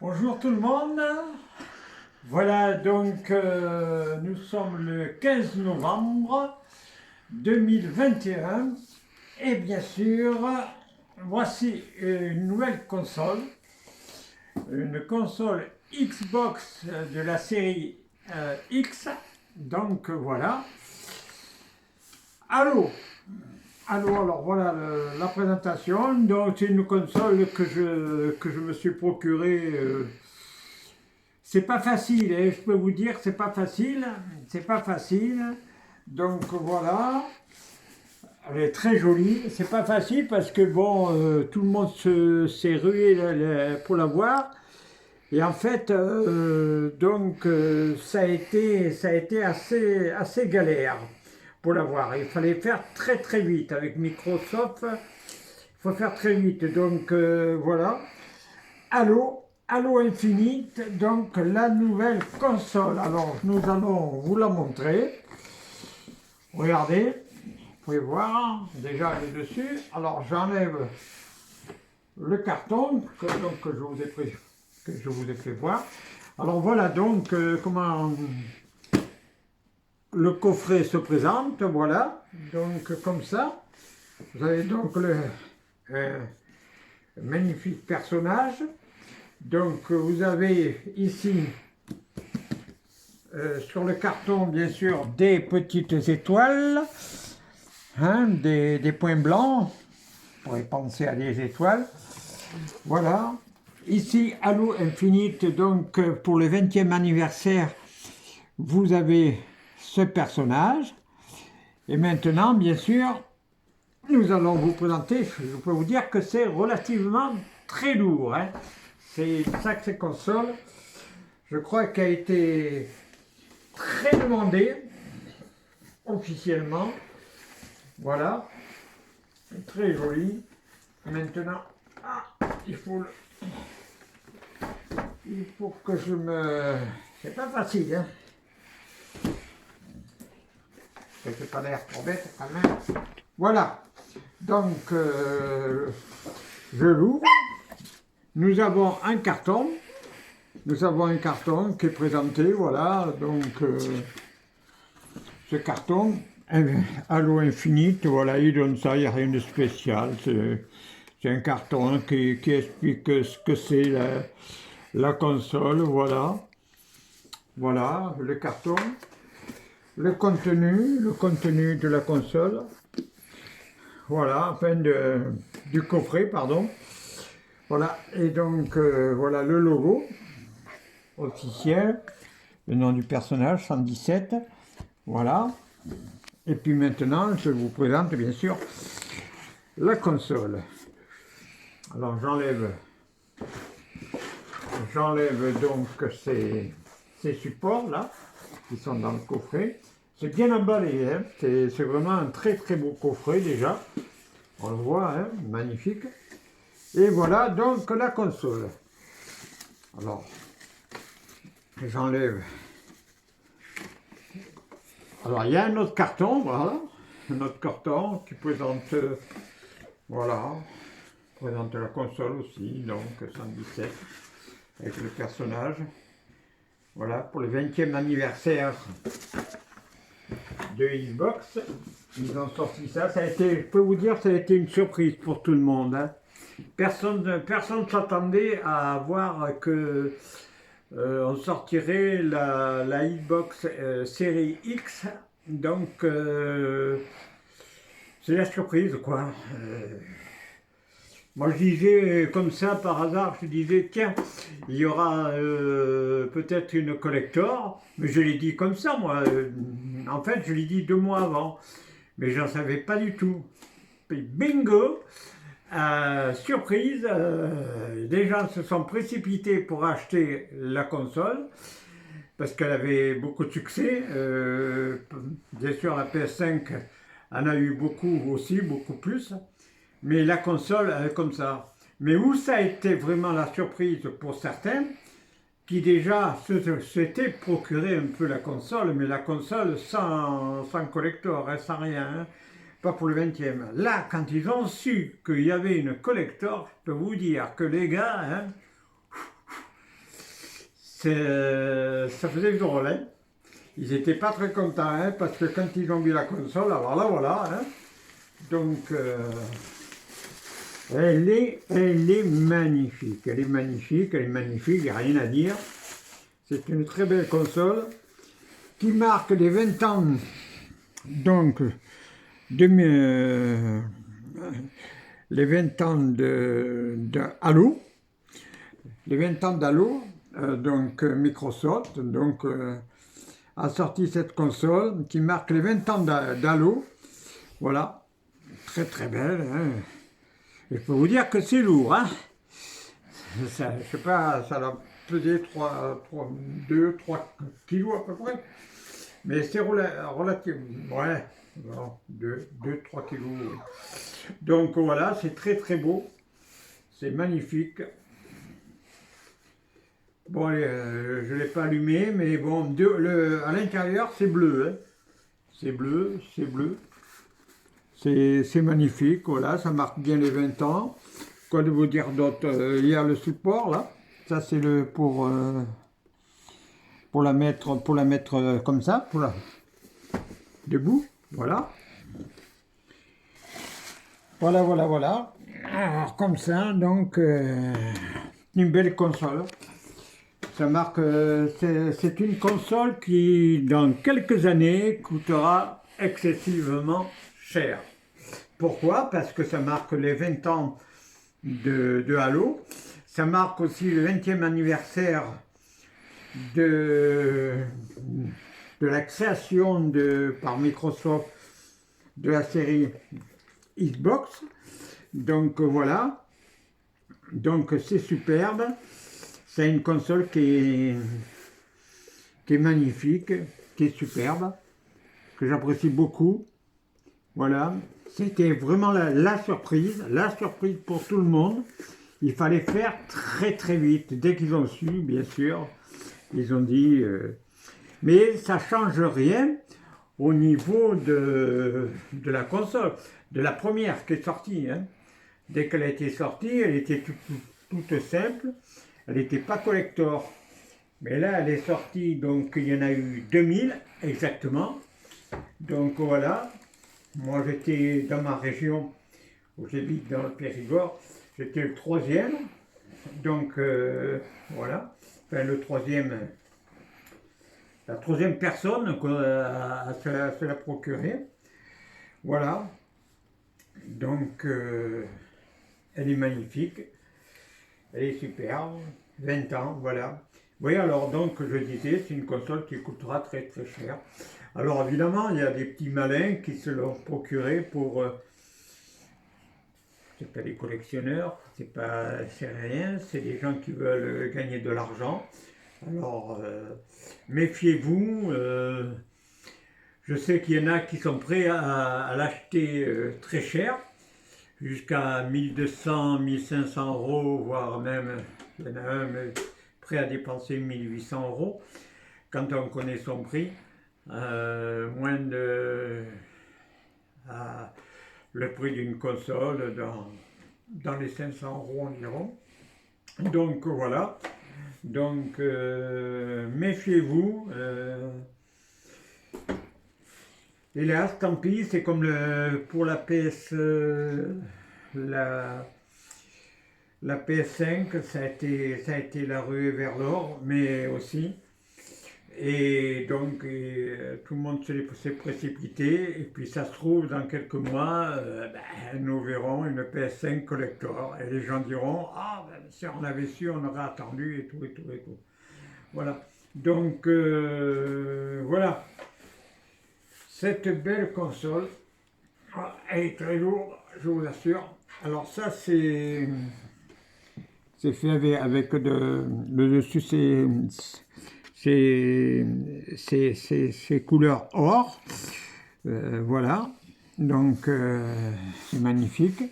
Bonjour tout le monde. Voilà donc nous sommes le 15 novembre 2021 et bien sûr voici une nouvelle console, une console Xbox de la série X. Donc voilà. Allô. Alors voilà la présentation. Donc c'est une console que je me suis procurée. C'est pas facile, hein, je peux vous dire, c'est pas facile. C'est pas facile. Donc voilà. Elle est très jolie. C'est pas facile parce que bon, tout le monde s'est rué pour la voir. Et en fait, ça a été assez galère pour l'avoir. Il fallait faire très très vite avec Microsoft. Il faut faire très vite. Donc voilà. Halo Infinite, donc la nouvelle console. Alors nous allons vous la montrer. Regardez, vous pouvez voir, déjà elle est dessus. Alors j'enlève le carton que je vous ai fait voir. Alors voilà donc comment le coffret se présente, voilà, donc comme ça. Vous avez donc le magnifique personnage. Donc vous avez ici sur le carton bien sûr des petites étoiles, hein, des points blancs, on pourrait penser à des étoiles. Voilà. Ici Halo Infinite, donc pour le 20e anniversaire, vous avez ce personnage. Et maintenant, bien sûr, nous allons vous présenter, je peux vous dire que c'est relativement très lourd. Hein. C'est une sacrée console. Je crois qu'elle a été très demandée, officiellement. Voilà. Très jolie. Maintenant, il faut que je me... C'est pas facile, hein. C'est pas l'air trop bête quand même. Voilà. Donc, je l'ouvre. Nous avons un carton. Nous avons un carton qui est présenté. Voilà. Donc, ce carton, Halo Infinite, voilà, il donne ça. Il n'y a rien de spécial. C'est un carton qui explique ce que c'est la console. Voilà. Voilà le carton. Le contenu de la console. Voilà, enfin du coffret, pardon. Voilà, et donc voilà le logo officiel, le nom du personnage, 117. Voilà. Et puis maintenant, je vous présente bien sûr la console. Alors j'enlève donc ces supports là, qui sont dans le coffret. C'est bien emballé, hein. C'est vraiment un très très beau coffret déjà. On le voit, hein, magnifique. Et voilà donc la console. Alors, j'enlève. Alors, il y a un autre carton, voilà. Un autre carton qui présente, voilà, présente la console aussi, donc 117, avec le personnage. Voilà, pour le 20e anniversaire de Xbox, ils ont sorti ça. Ça a été, je peux vous dire, ça a été une surprise pour tout le monde. Hein. Personne ne s'attendait à voir que on sortirait la Xbox série X. Donc, c'est la surprise, quoi. Moi, je disais comme ça, par hasard, je disais, tiens, il y aura peut-être une collector, mais je l'ai dit comme ça, moi. En fait, je l'ai dit 2 mois avant, mais je n'en savais pas du tout. Puis, bingo, surprise, des gens se sont précipités pour acheter la console, parce qu'elle avait beaucoup de succès. Bien sûr, la PS5 en a eu beaucoup aussi, beaucoup plus. Mais la console, elle est comme ça. Mais où ça a été vraiment la surprise pour certains, qui déjà s'étaient procuré un peu la console, mais la console sans collector, hein, sans rien, hein, pas pour le 20e. Là, quand ils ont su qu'il y avait une collector, je peux vous dire que les gars, hein, ça faisait drôle, hein. Ils n'étaient pas très contents, hein, parce que quand ils ont vu la console, alors là, voilà, hein. Donc, elle est magnifique, elle est magnifique, il n'y a rien à dire. C'est une très belle console qui marque les 20 ans, donc, les 20 ans de Halo, les 20 ans d'Halo, donc Microsoft, donc, a sorti cette console qui marque les 20 ans d'Halo. Voilà, très très belle, hein. Il faut vous dire que c'est lourd, hein. Ça, je sais pas, ça a pesé 2, 3 kilos à peu près. Mais c'est relativement, ouais, 2, 3 kilos. Donc voilà, c'est très très beau. C'est magnifique. Bon, allez, je ne l'ai pas allumé, mais bon, à l'intérieur, c'est bleu, hein. C'est bleu, c'est bleu. C'est magnifique, voilà, ça marque bien les 20 ans. Quoi de vous dire d'autre? Il y a le support, là. Ça, c'est pour la mettre, comme ça, debout, voilà. Voilà. Alors, comme ça, donc, une belle console. Ça marque, c'est une console qui, dans quelques années, coûtera excessivement cher. Pourquoi? Parce que ça marque les 20 ans de Halo. Ça marque aussi le 20e anniversaire de la création par Microsoft de la série Xbox. Donc voilà. Donc c'est superbe. C'est une console qui est magnifique, qui est superbe, que j'apprécie beaucoup. Voilà. C'était vraiment la surprise pour tout le monde. Il fallait faire très très vite. Dès qu'ils ont su, bien sûr, ils ont dit... mais ça ne change rien au niveau de la console, de la première qui est sortie, hein. Dès qu'elle a été sortie, elle était toute simple. Elle n'était pas collector. Mais là, elle est sortie, donc il y en a eu 2000 exactement. Donc voilà. Moi, j'étais dans ma région, où j'habite dans le Périgord, j'étais le 3e, donc voilà, enfin la 3e personne à se la procurer, voilà, donc elle est magnifique, elle est superbe, 20 ans, voilà. Oui, alors donc, je disais, c'est une console qui coûtera très très cher. Alors évidemment, il y a des petits malins qui se l'ont procuré pour... c'est pas des collectionneurs, c'est rien, c'est des gens qui veulent gagner de l'argent. Alors, méfiez-vous. Je sais qu'il y en a qui sont prêts à l'acheter très cher, jusqu'à 1200, 1500 euros, voire même, il y en a un prêt à dépenser 1800 euros, quand on connaît son prix. Moins de le prix d'une console dans les 500 euros environ. Donc voilà, donc méfiez-vous. Hélas, tant pis, c'est comme pour la PS, la PS5, ça a été la ruée vers l'or, mais aussi. Et donc, tout le monde s'est précipité, et puis ça se trouve, dans quelques mois, nous verrons une PS5 collector, et les gens diront, ah, ben, si on avait su, on aurait attendu, et tout. Voilà. Donc, voilà. Cette belle console, elle est très lourde, je vous assure. Alors ça, c'est fait avec le dessus, c'est couleur or, voilà, donc c'est magnifique.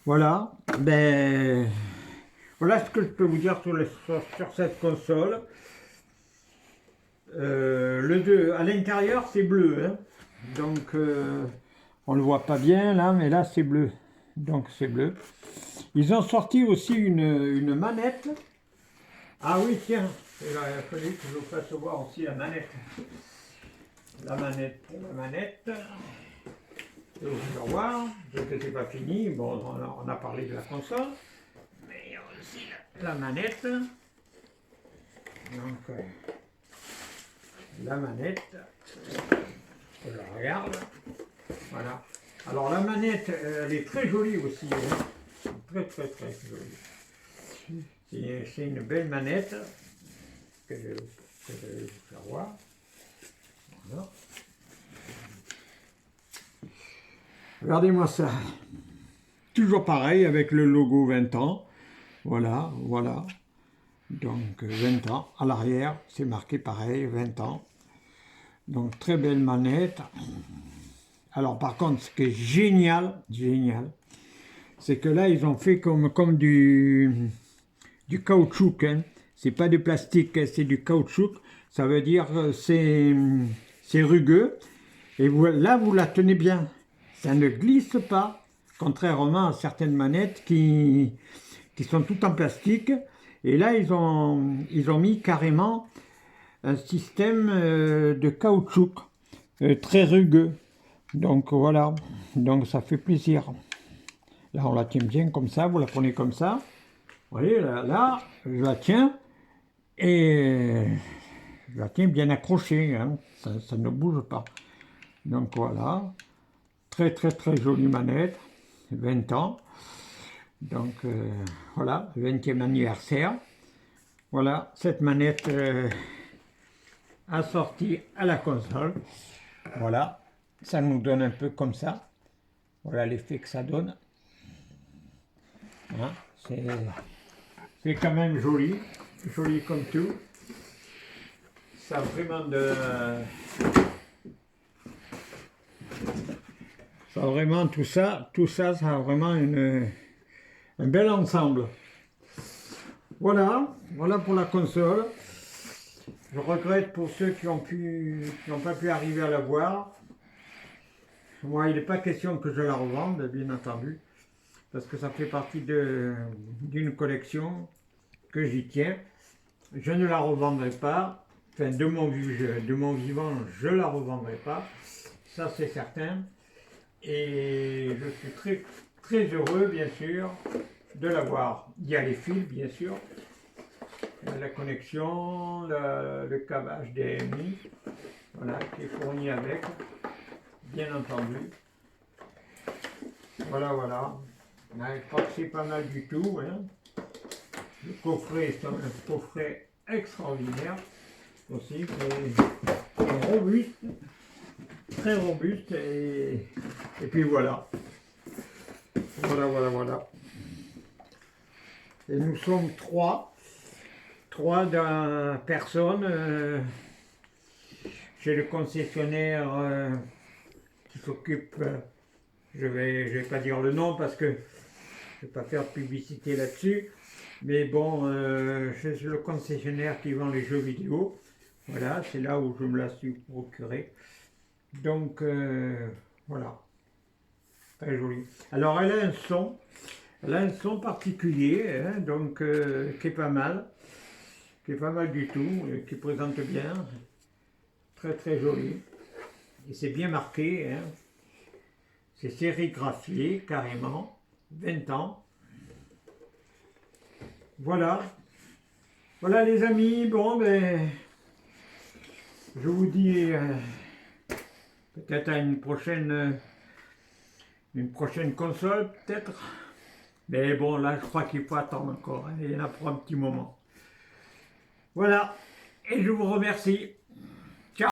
Voilà, ben voilà ce que je peux vous dire sur cette console. À l'intérieur c'est bleu, hein. Donc on le voit pas bien là, mais là c'est bleu, donc c'est bleu. Ils ont sorti aussi une manette. Ah oui, tiens, il a fallu que je vous fasse voir aussi la manette. La manette. Je vais vous faire voir, parce que c'est pas fini. Bon, on a parlé de la console, mais il y a aussi la manette. Donc, la manette, je la regarde. Voilà. Alors la manette, elle est très jolie aussi. Hein. Très très très jolie. C'est une belle manette que je vais vous faire voir. Voilà. Regardez-moi ça. Toujours pareil avec le logo 20 ans. Voilà, voilà. Donc 20 ans. À l'arrière, c'est marqué pareil, 20 ans. Donc très belle manette. Alors par contre, ce qui est génial, c'est que là, ils ont fait comme du caoutchouc. Hein. C'est pas du plastique, c'est du caoutchouc. Ça veut dire c'est rugueux. Et là, vous la tenez bien. Ça ne glisse pas, contrairement à certaines manettes qui sont toutes en plastique. Et là, ils ont mis carrément un système de caoutchouc très rugueux. Donc voilà, donc ça fait plaisir. Là, on la tient bien comme ça, vous la prenez comme ça. Vous voyez, là je la tiens et je la tiens bien accrochée, hein. Ça ne bouge pas. Donc voilà, très très très jolie manette, 20 ans. Donc voilà, 20e anniversaire. Voilà, cette manette assortie à la console. Voilà, ça nous donne un peu comme ça. Voilà l'effet que ça donne. Hein, c'est quand même joli, joli comme tout. Ça a vraiment ça a vraiment tout ça, ça a vraiment un bel ensemble. Voilà, voilà pour la console. Je regrette pour ceux qui n'ont pas pu arriver à la voir. Moi, il n'est pas question que je la revende, bien entendu, parce que ça fait partie d'une collection que j'y tiens. Je ne la revendrai pas. Enfin, de mon vivant, je ne la revendrai pas. Ça, c'est certain. Et je suis très, très heureux, bien sûr, de l'avoir. Il y a les fils, bien sûr. La connexion, le câble HDMI, voilà, qui est fourni avec, bien entendu. Voilà, voilà. Je crois que c'est pas mal du tout. Hein. Le coffret, c'est un coffret extraordinaire aussi, très robuste, et puis voilà. Voilà. Et nous sommes trois personnes chez le concessionnaire qui s'occupe, je vais pas dire le nom parce que je ne vais pas faire de publicité là-dessus, mais bon, chez le concessionnaire qui vend les jeux vidéo, voilà, c'est là où je me la suis procurée. Donc, voilà, très joli. Alors, elle a un son particulier, hein, donc, qui est pas mal du tout, qui présente bien, très très joli. Et c'est bien marqué, hein. C'est sérigraphié carrément, 20 ans. Voilà. Voilà les amis, bon ben, je vous dis peut-être à une prochaine console, peut-être. Mais bon, là je crois qu'il faut attendre encore, hein. Il y en a pour un petit moment. Voilà, et je vous remercie.